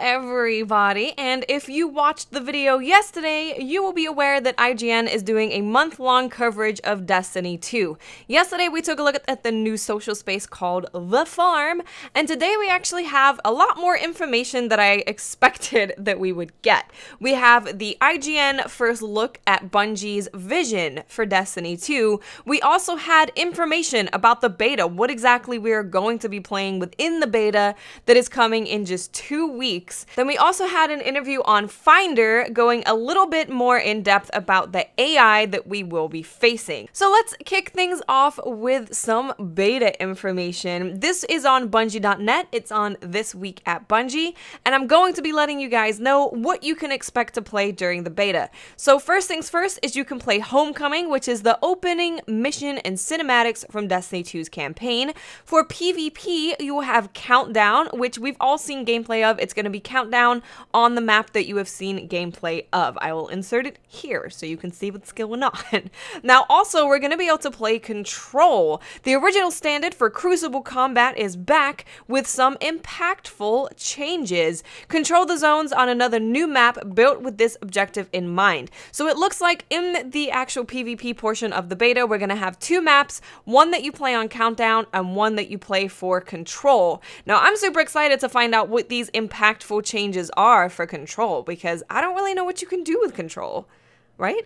everybody, and if you watched the video yesterday, you will be aware that IGN is doing a month-long coverage of Destiny 2. Yesterday we took a look at the new social space called The Farm, and today we actually have a lot more information that I expected that we would get. We have the IGN first look at Bungie's vision for Destiny 2. We also had information about the beta, what exactly we are going to be playing within the beta that is coming in just 2 weeks. Then we also had an interview on Finder going a little bit more in depth about the AI that we will be facing. So let's kick things off with some beta information. This is on Bungie.net. It's on This Week at Bungie, and I'm going to be letting you guys know what you can expect to play during the beta. So first things first is you can play Homecoming, which is the opening mission and cinematics from Destiny 2's campaign. For PvP, you will have Countdown, which we've all seen gameplay of. It's going to be Countdown on the map that you have seen gameplay of. I will insert it here so you can see what's going on. Now, also, we're going to be able to play Control. The original standard for Crucible combat is back with some impactful changes. Control the zones on another new map built with this objective in mind. So it looks like in the actual PvP portion of the beta, we're going to have 2 maps, one that you play on Countdown and one that you play for Control. Now, I'm super excited to find out what these impactful changes are for Control, because I don't really know what you can do with Control, right?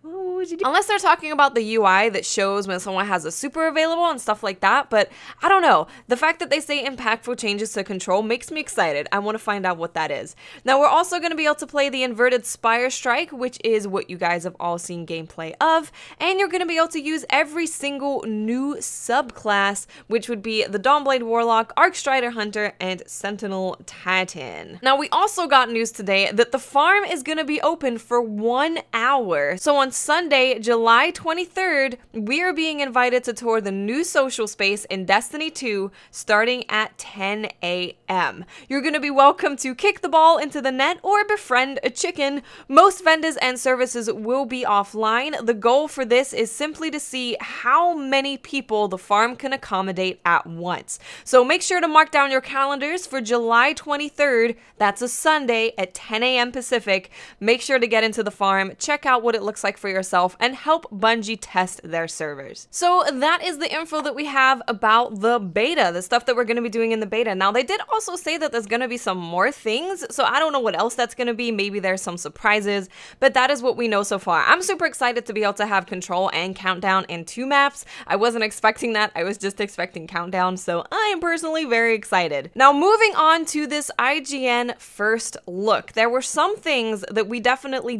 What would you do? Unless they're talking about the UI that shows when someone has a super available and stuff like that, but I don't know. The fact that they say impactful changes to Control makes me excited. I want to find out what that is. Now, we're also going to be able to play the Inverted Spire Strike, which is what you guys have all seen gameplay of, and you're going to be able to use every single new subclass, which would be the Dawnblade Warlock, Arcstrider Hunter, and Sentinel Titan. Now, we also got news today that the farm is going to be open for 1 hour. So on Sunday, July 23rd, we are being invited to tour the new social space in Destiny 2 starting at 10 a.m. You're going to be welcome to kick the ball into the net or befriend a chicken. Most vendors and services will be offline. The goal for this is simply to see how many people the farm can accommodate at once. So make sure to mark down your calendars for July 23rd. That's a Sunday at 10 a.m. Pacific. Make sure to get into the farm, check out what it looks like for yourself, and help Bungie test their servers. So that is the info that we have about the beta, the stuff that we're going to be doing in the beta. Now, they did also say that there's going to be some more things, so I don't know what else that's going to be. Maybe there's some surprises, but that is what we know so far. I'm super excited to be able to have Control and Countdown in 2 maps. I wasn't expecting that. I was just expecting Countdown, so I am personally very excited. Now, moving on to this IGN first look, there were some things that we definitely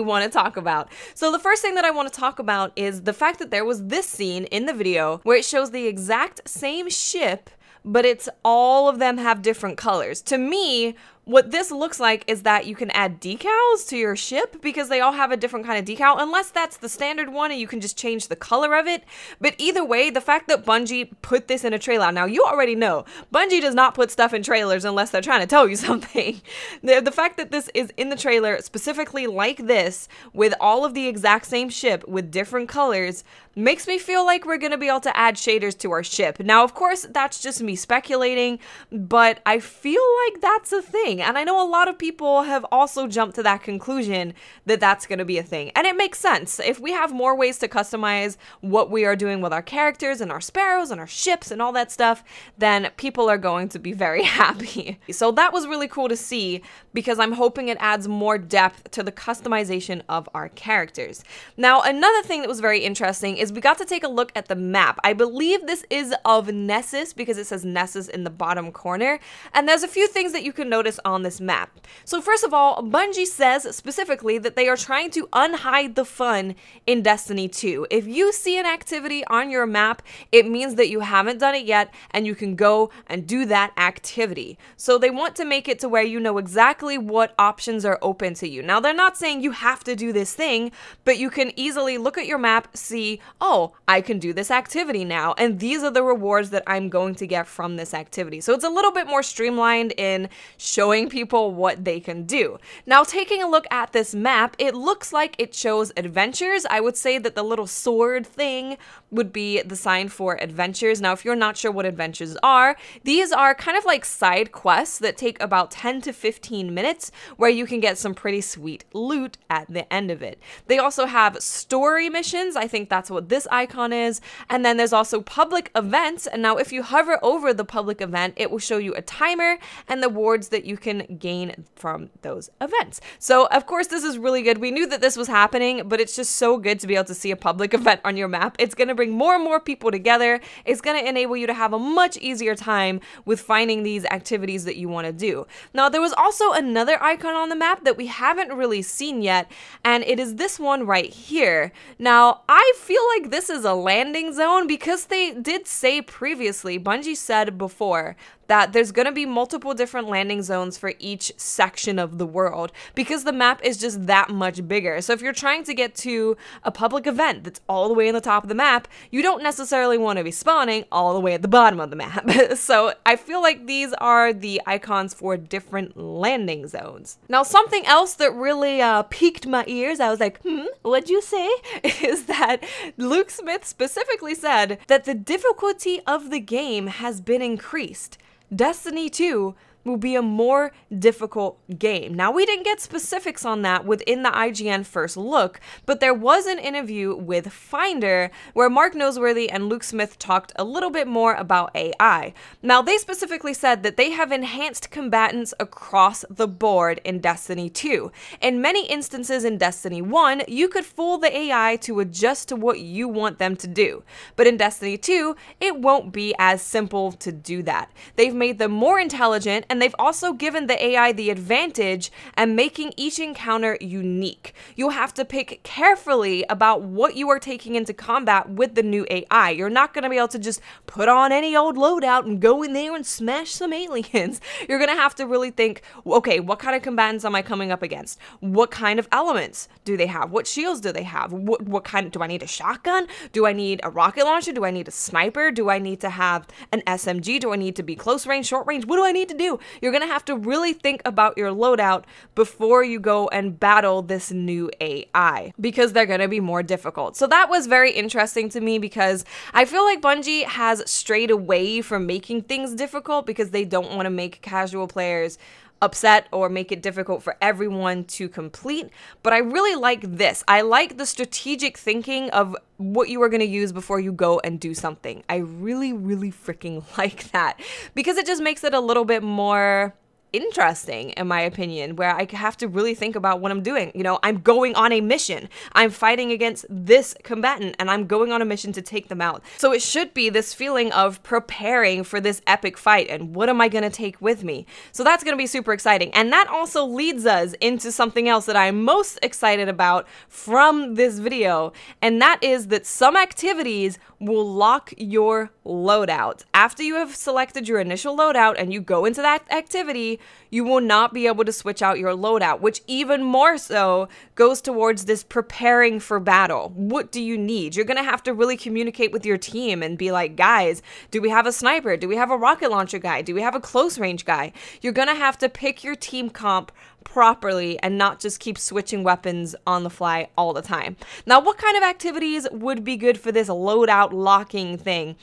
want to talk about. So the first thing that I want to talk about is the fact that there was this scene in the video where it shows the exact same ship, but it's all of them have different colors. To me, what this looks like is that you can add decals to your ship because they all have a different kind of decal, unless that's the standard one and you can just change the color of it. But either way, the fact that Bungie put this in a trailer, now you already know, Bungie does not put stuff in trailers unless they're trying to tell you something. The fact that this is in the trailer specifically like this, with all of the exact same ship with different colors, makes me feel like we're going to be able to add shaders to our ship. Now, of course, that's just me speculating, but I feel like that's a thing. And I know a lot of people have also jumped to that conclusion that that's going to be a thing. And it makes sense. If we have more ways to customize what we are doing with our characters and our sparrows and our ships and all that stuff, then people are going to be very happy. So that was really cool to see, because I'm hoping it adds more depth to the customization of our characters. Now, another thing that was very interesting is we got to take a look at the map. I believe this is of Nessus because it says Nessus in the bottom corner, and there's a few things that you can notice on this map. So first of all, Bungie says specifically that they are trying to unhide the fun in Destiny 2. If you see an activity on your map, it means that you haven't done it yet and you can go and do that activity. So they want to make it to where you know exactly what options are open to you. Now, they're not saying you have to do this thing, but you can easily look at your map, see, oh, I can do this activity now, and these are the rewards that I'm going to get from this activity. So it's a little bit more streamlined in showing showing people what they can do. Now, taking a look at this map, it looks like it shows adventures. I would say that the little sword thing would be the sign for adventures. Now, if you're not sure what adventures are, these are kind of like side quests that take about 10 to 15 minutes where you can get some pretty sweet loot at the end of it. They also have story missions. I think that's what this icon is. And then there's also public events. And now if you hover over the public event, it will show you a timer and the rewards that you can gain from those events. So of course, this is really good. We knew that this was happening, but it's just so good to be able to see a public event on your map. It's going to bring more and more people together. It's going to enable you to have a much easier time with finding these activities that you want to do. Now, there was also another icon on the map that we haven't really seen yet, and it is this one right here. Now, I feel like this is a landing zone because they did say previously, Bungie said before, that there's going to be multiple different landing zones for each section of the world because the map is just that much bigger. So if you're trying to get to a public event that's all the way in the top of the map, you don't necessarily want to be spawning all the way at the bottom of the map. So I feel like these are the icons for different landing zones. Now, something else that really piqued my ears, I was like, what'd you say? Is that Luke Smith specifically said that the difficulty of the game has been increased. Destiny 2 will be a more difficult game. Now, we didn't get specifics on that within the IGN first look, but there was an interview with Finder where Mark Noseworthy and Luke Smith talked a little bit more about AI. Now, they specifically said that they have enhanced combatants across the board in Destiny 2. In many instances in Destiny 1, you could fool the AI to adjust to what you want them to do. But in Destiny 2, it won't be as simple to do that. They've made them more intelligent, and they've also given the AI the advantage and making each encounter unique. You'll have to pick carefully about what you are taking into combat with the new AI. You're not going to be able to just put on any old loadout and go in there and smash some aliens. You're going to have to really think, okay, what kind of combatants am I coming up against? What kind of elements do they have? What shields do they have? What kind, do I need a shotgun? Do I need a rocket launcher? Do I need a sniper? Do I need to have an SMG? Do I need to be close range, short range? What do I need to do? You're going to have to really think about your loadout before you go and battle this new AI because they're going to be more difficult. So that was very interesting to me because I feel like Bungie has strayed away from making things difficult because they don't want to make casual players upset or make it difficult for everyone to complete. But I really like this. I like the strategic thinking of what you are going to use before you go and do something. I really, really freaking like that because it just makes it a little bit more interesting, in my opinion, where I have to really think about what I'm doing. You know, I'm going on a mission. I'm fighting against this combatant and I'm going on a mission to take them out. So it should be this feeling of preparing for this epic fight and what am I going to take with me? So that's going to be super exciting. And that also leads us into something else that I'm most excited about from this video, and that is that some activities will lock your loadout. After you have selected your initial loadout and you go into that activity, you will not be able to switch out your loadout, which even more so goes towards this preparing for battle. What do you need? You're going to have to really communicate with your team and be like, guys, do we have a sniper? Do we have a rocket launcher guy? Do we have a close range guy? You're going to have to pick your team comp properly and not just keep switching weapons on the fly all the time. Now, what kind of activities would be good for this loadout locking thing?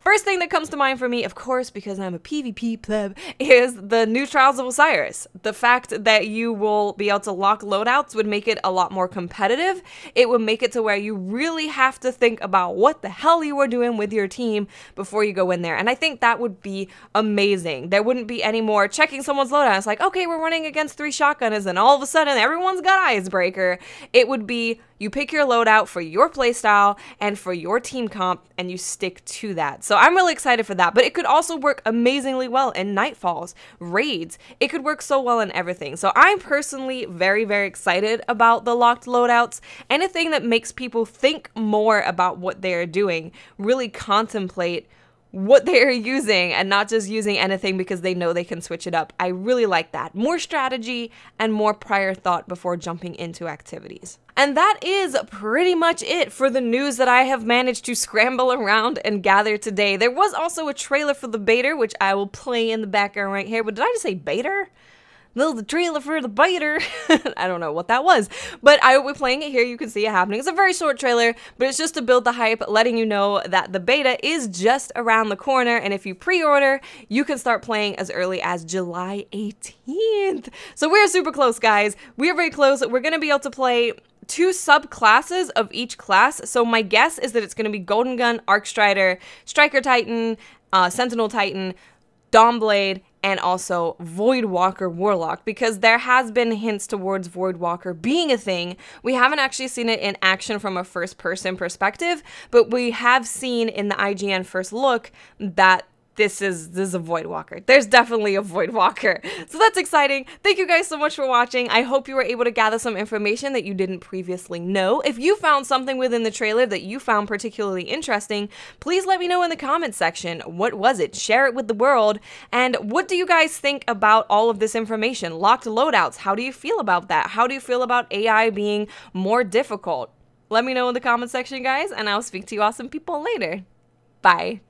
First thing that comes to mind for me, of course, because I'm a PvP pleb, is the new Trials of Osiris. The fact that you will be able to lock loadouts would make it a lot more competitive. It would make it to where you really have to think about what the hell you are doing with your team before you go in there. And I think that would be amazing. There wouldn't be any more checking someone's loadout. It's like, okay, we're running against 3 shotgunners and all of a sudden everyone's got Icebreaker. It would be you pick your loadout for your playstyle and for your team comp and you stick to that. So I'm really excited for that, but it could also work amazingly well in Nightfalls, raids. It could work so well in everything. So I'm personally very, very excited about the locked loadouts. Anything that makes people think more about what they're doing, really contemplate what they're using and not just using anything because they know they can switch it up. I really like that. More strategy and more prior thought before jumping into activities. And that is pretty much it for the news that I have managed to scramble around and gather today. There was also a trailer for the beta, which I will play in the background right here. But did I just say beta? the trailer for the biter. I don't know what that was, but I will be playing it here. You can see it happening. It's a very short trailer, but it's just to build the hype, letting you know that the beta is just around the corner, and if you pre-order, you can start playing as early as July 18th. So we're super close, guys. We are very close. We're going to be able to play 2 subclasses of each class. So my guess is that it's going to be Golden Gun, Arc Strider, Striker Titan, Sentinel Titan, Dawnblade, and also Voidwalker Warlock, because there has been hints towards Voidwalker being a thing. We haven't actually seen it in action from a first-person perspective, but we have seen in the IGN first look that this is a Voidwalker. There's definitely a Voidwalker. So that's exciting. Thank you guys so much for watching. I hope you were able to gather some information that you didn't previously know. If you found something within the trailer that you found particularly interesting, please let me know in the comments section. What was it? Share it with the world. And what do you guys think about all of this information? Locked loadouts, how do you feel about that? How do you feel about AI being more difficult? Let me know in the comment section, guys, and I'll speak to you awesome people later. Bye.